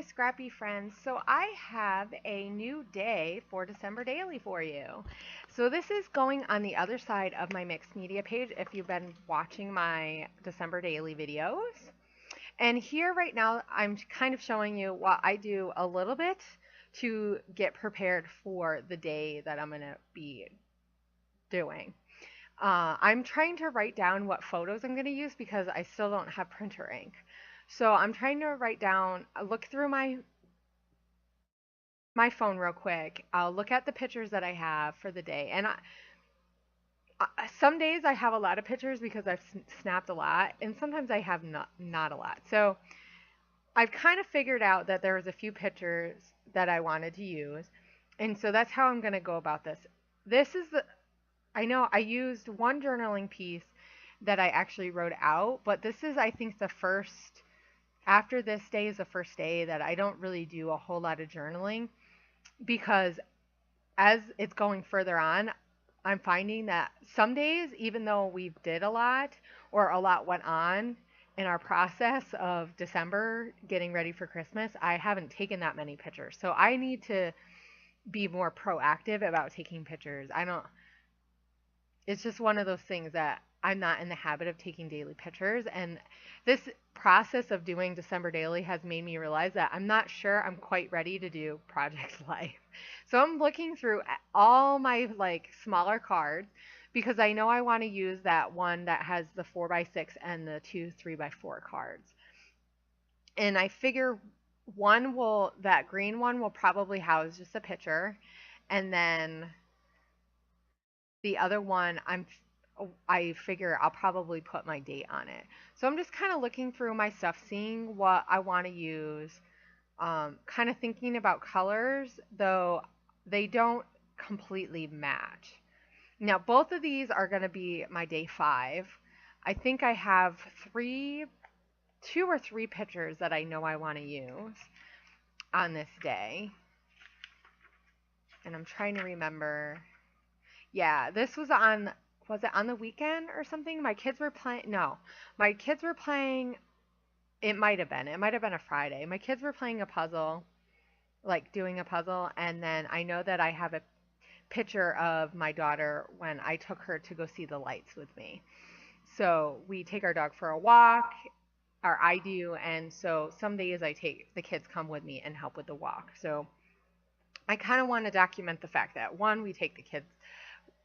my scrappy friends. So I have a new day for December Daily for you. So this is going on the other side of my mixed media page if you've been watching my December Daily videos. And here right now, I'm kind of showing you what I do a little bit to get prepared for the day that I'm going to be doing. I'm trying to write down what photos I'm going to use because I still don't have printer ink. So I'm trying to write down, look through my phone real quick. I'll look at the pictures that I have for the day. And some days I have a lot of pictures because I've snapped a lot, and sometimes I have not a lot. So I've kind of figured out that there was a few pictures that I wanted to use. And so that's how I'm going to go about this. This is I know I used one journaling piece that I actually wrote out, but this is, I think, the first, after this day is the first day that I don't really do a whole lot of journaling because as it's going further on, I'm finding that some days, even though we did a lot or a lot went on in our process of December getting ready for Christmas, I haven't taken that many pictures. So I need to be more proactive about taking pictures. It's just one of those things that I'm not in the habit of taking daily pictures. And this process of doing December Daily has made me realize that I'm not sure I'm quite ready to do Project Life. So I'm looking through all my smaller cards because I know I want to use that one that has the 4x6 and the two 3x4 cards. And I figure that green one will probably house just a picture. And then the other one, I figure I'll probably put my date on it. So I'm just kind of looking through my stuff, seeing what I want to use, kind of thinking about colors, though they don't completely match. Now, both of these are going to be my day 5. I think I have 2 or 3 pictures that I know I want to use on this day. And I'm trying to remember. Yeah, this was it on the weekend or something? My kids were playing, no, my kids were playing, it might have been a Friday. My kids were playing a puzzle, doing a puzzle, and then I know that I have a picture of my daughter when I took her to go see the lights with me. So we take our dog for a walk, or I do, and so some days the kids come with me and help with the walk. So I kind of want to document the fact that, one, we take the kids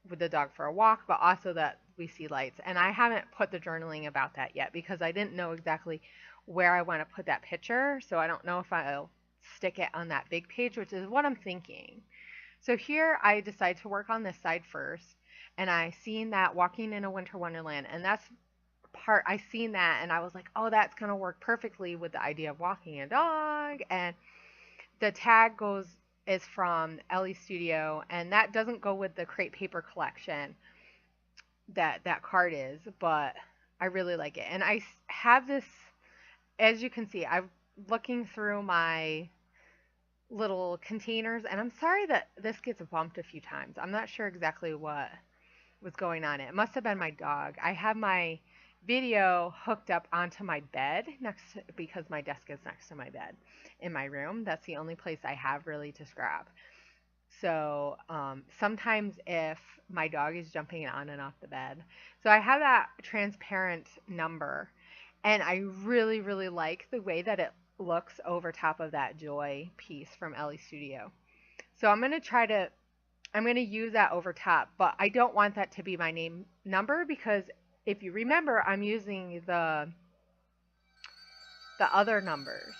with the dog for a walk, but also that we see lights. And I haven't put the journaling about that yet because I didn't know exactly where I want to put that picture. So I don't know if I'll stick it on that big page, which is what I'm thinking. So here I decide to work on this side first. And I seen that Walking in a Winter Wonderland. And that's I seen that and I was like, oh, that's going to work perfectly with the idea of walking a dog. And the tag is from Ellie Studio, and that doesn't go with the Crate Paper collection that card is, but I really like it. And I have this, as you can see, I'm looking through my little containers, and I'm sorry that this gets bumped a few times. I'm not sure exactly what was going on. It must have been my dog. I have my video hooked up onto my bed because my desk is next to my bed in my room. That's the only place I have really to scrap. So sometimes if my dog is jumping on and off the bed. So I have that transparent number, and I really, really like the way that it looks over top of that Joy piece from Ellie Studio. So I'm going to use that over top, but I don't want that to be my name number because if you remember, I'm using the other numbers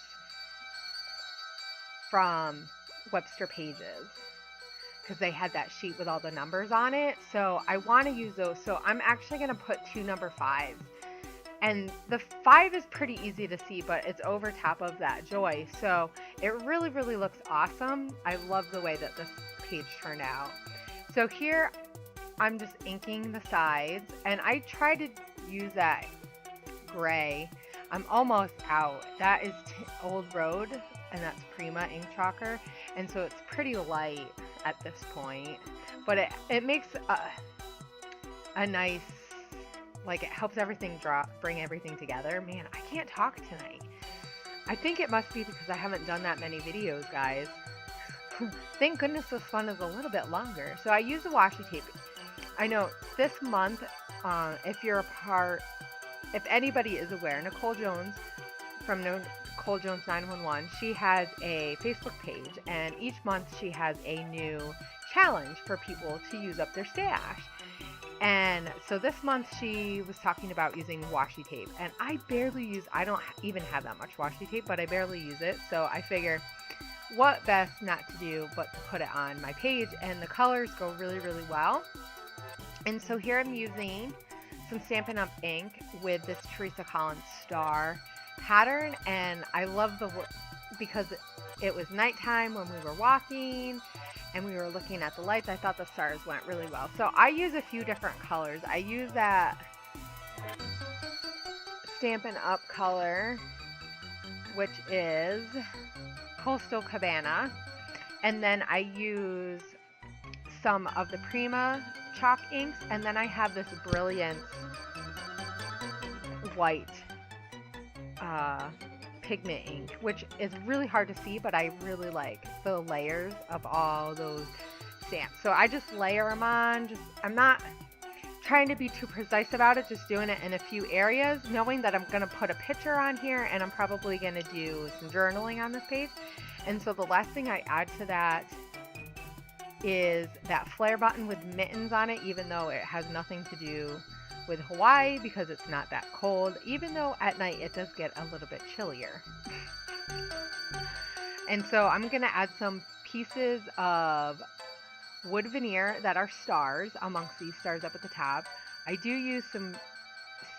from Webster Pages because they had that sheet with all the numbers on it. So I want to use those. So I'm actually going to put 2 number 5s. And the 5 is pretty easy to see, but it's over top of that Joy. So it really, really looks awesome. I love the way that this page turned out. So here I'm just inking the sides, and I try to use that gray. I'm almost out. That is Old Road, and that's Prima ink chalker, and so it's pretty light at this point, but it makes a nice, it helps everything bring everything together. Man, I can't talk tonight. I think it must be because I haven't done that many videos, guys. Thank goodness this one is a little bit longer. So I use the washi tape. I know this month, if you're a part, if anybody is aware, Nicole Jones from Nicole Jones 911, she has a Facebook page, and each month she has a new challenge for people to use up their stash. And so this month she was talking about using washi tape, and I don't even have that much washi tape, but I barely use it. So I figure what best not to do but to put it on my page, and the colors go really, really well. And so here I'm using some Stampin' Up! Ink with this Teresa Collins star pattern, and I love because it was nighttime when we were walking and we were looking at the lights. I thought the stars went really well. So I use a few different colors. I use that Stampin' Up! Color, which is Coastal Cabana, and then I use some of the Prima chalk inks, and then I have this Brilliance white pigment ink, which is really hard to see, but I really like the layers of all those stamps. So I just layer them on. I'm not trying to be too precise about it, just doing it in a few areas, knowing that I'm going to put a picture on here, and I'm probably going to do some journaling on this page. And so the last thing I add to that is that flare button with mittens on it, even though it has nothing to do with Hawaii because it's not that cold, even though at night it does get a little bit chillier. And so I'm going to add some pieces of wood veneer that are stars amongst these stars up at the top. I do use some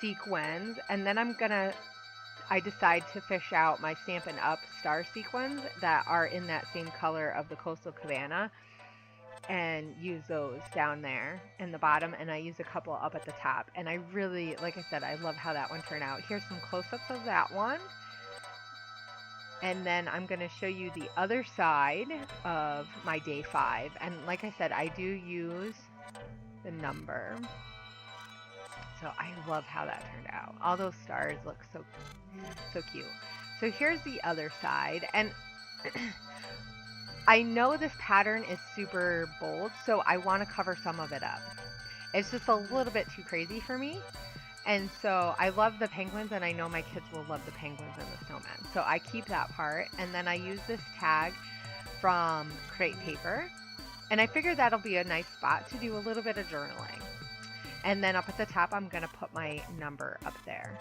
sequins, and then I decide to fish out my Stampin' Up! Star sequins that are in that same color of the Coastal Cabana, and use those down there in the bottom, and I use a couple up at the top. And I really, like I said, I love how that one turned out. Here's some close-ups of that one. And then I'm going to show you the other side of my day 5. And like I said, I do use the number. So I love how that turned out. All those stars look so cute. So here's the other side. And I know this pattern is super bold, so I want to cover some of it up. It's just a little bit too crazy for me. And so I love the penguins, and I know my kids will love the penguins and the snowmen. So I keep that part, and then I use this tag from Crate Paper. And I figure that'll be a nice spot to do a little bit of journaling. And then up at the top, I'm going to put my number up there.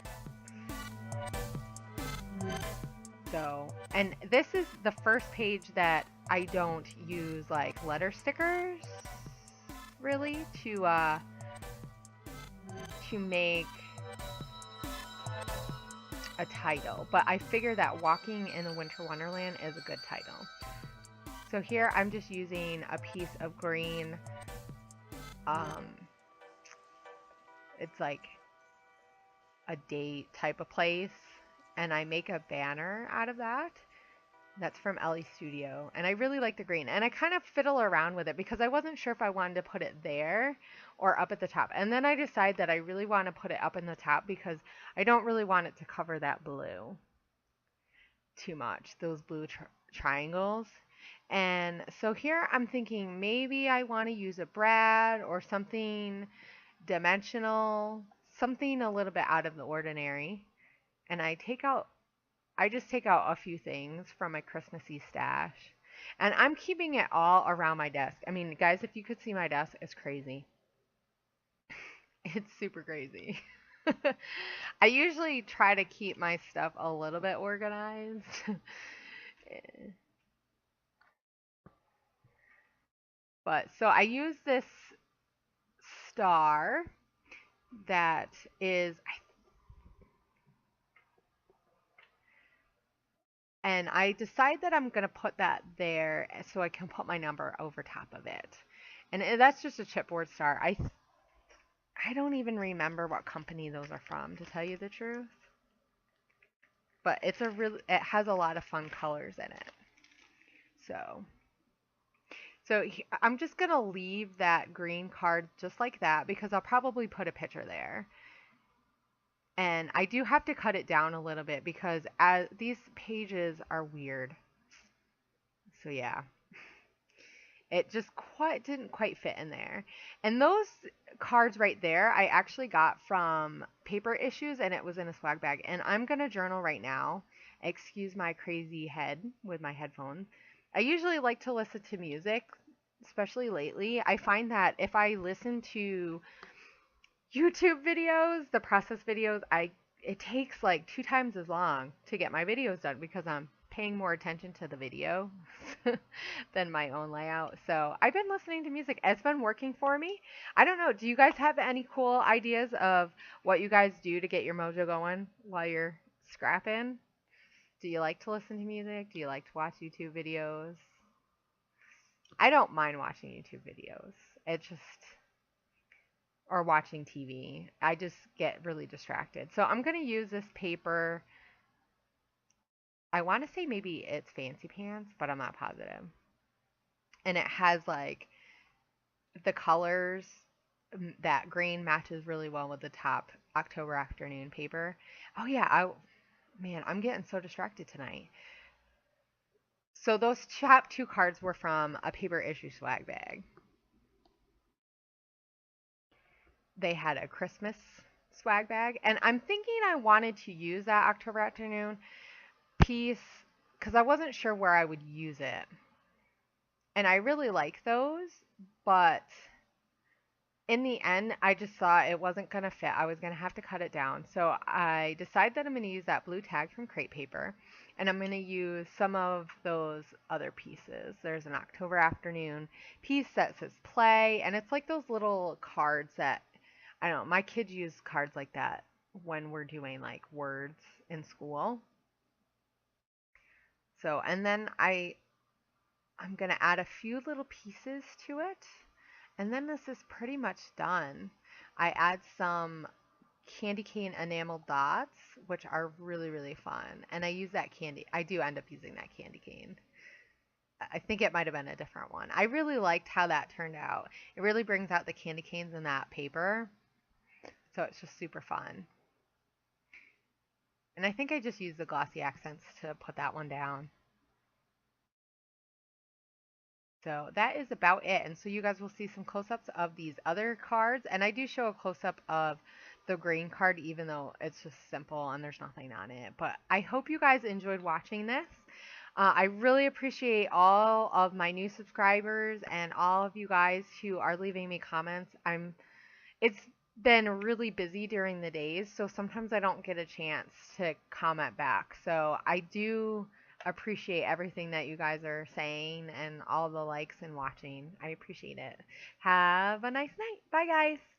So, and this is the first page that I don't use like letter stickers really to make a title, but I figure that Walking in the Winter Wonderland is a good title. So here I'm just using a piece of green, it's like a date type of place, and I make a banner out of that. That's from Ellie Studio, and I really like the green, and I kind of fiddle around with it because I wasn't sure if I wanted to put it there or up at the top, and then I decided that I really want to put it up in the top because I don't really want it to cover that blue too much, those blue triangles. And so here I'm thinking maybe I want to use a brad or something dimensional, something a little bit out of the ordinary, and I just take out a few things from my Christmassy stash. And I'm keeping it all around my desk. I mean, guys, if you could see my desk, it's crazy. It's super crazy. I usually try to keep my stuff a little bit organized. But so I use this star that is, and I decide that I'm going to put that there so I can put my number over top of it. And that's just a chipboard star. I don't even remember what company those are from, to tell you the truth. But it has a lot of fun colors in it. So I'm just going to leave that green card just like that because I'll probably put a picture there. And I do have to cut it down a little bit because these pages are weird. So yeah, it just quite didn't quite fit in there. And those cards right there, I actually got from Paper Issues, and it was in a swag bag. And I'm gonna journal right now. Excuse my crazy head with my headphones. I usually like to listen to music, especially lately. I find that if I listen to YouTube videos, the process videos, I it takes like 2 times as long to get my videos done because I'm paying more attention to the video than my own layout. So I've been listening to music. It's been working for me. I don't know. Do you guys have any cool ideas of what you guys do to get your mojo going while you're scrapping? Do you like to listen to music? Do you like to watch YouTube videos? I don't mind watching YouTube videos. It's just or watching TV. I just get really distracted. So I'm going to use this paper. I want to say maybe it's Fancy Pants, but I'm not positive. And it has like the colors. That green matches really well with the top October Afternoon paper. Oh yeah, man, I'm getting so distracted tonight. So those top two cards were from a Paper Issue swag bag. They had a Christmas swag bag, and I'm thinking I wanted to use that October Afternoon piece because I wasn't sure where I would use it. And I really like those, but in the end, I just thought it wasn't going to fit. I was going to have to cut it down. So I decided that I'm going to use that blue tag from Crate Paper, and I'm going to use some of those other pieces. There's an October Afternoon piece that says play, and it's like those little cards that, I don't know, my kids use cards like that when we're doing like words in school. So, and then I'm going to add a few little pieces to it. And then this is pretty much done. I add some candy cane enamel dots, which are really, really fun. And I use that candy. I do end up using that candy cane. I think it might have been a different one. I really liked how that turned out. It really brings out the candy canes in that paper. So it's just super fun. And I think I just used the glossy accents to put that one down. So that is about it. And so you guys will see some close-ups of these other cards. And I do show a close-up of the green card, even though it's just simple and there's nothing on it. But I hope you guys enjoyed watching this. I really appreciate all of my new subscribers and all of you guys who are leaving me comments. It's been really busy during the days, so sometimes I don't get a chance to comment back. So I do appreciate everything that you guys are saying and all the likes and watching. I appreciate it. Have a nice night. Bye, guys.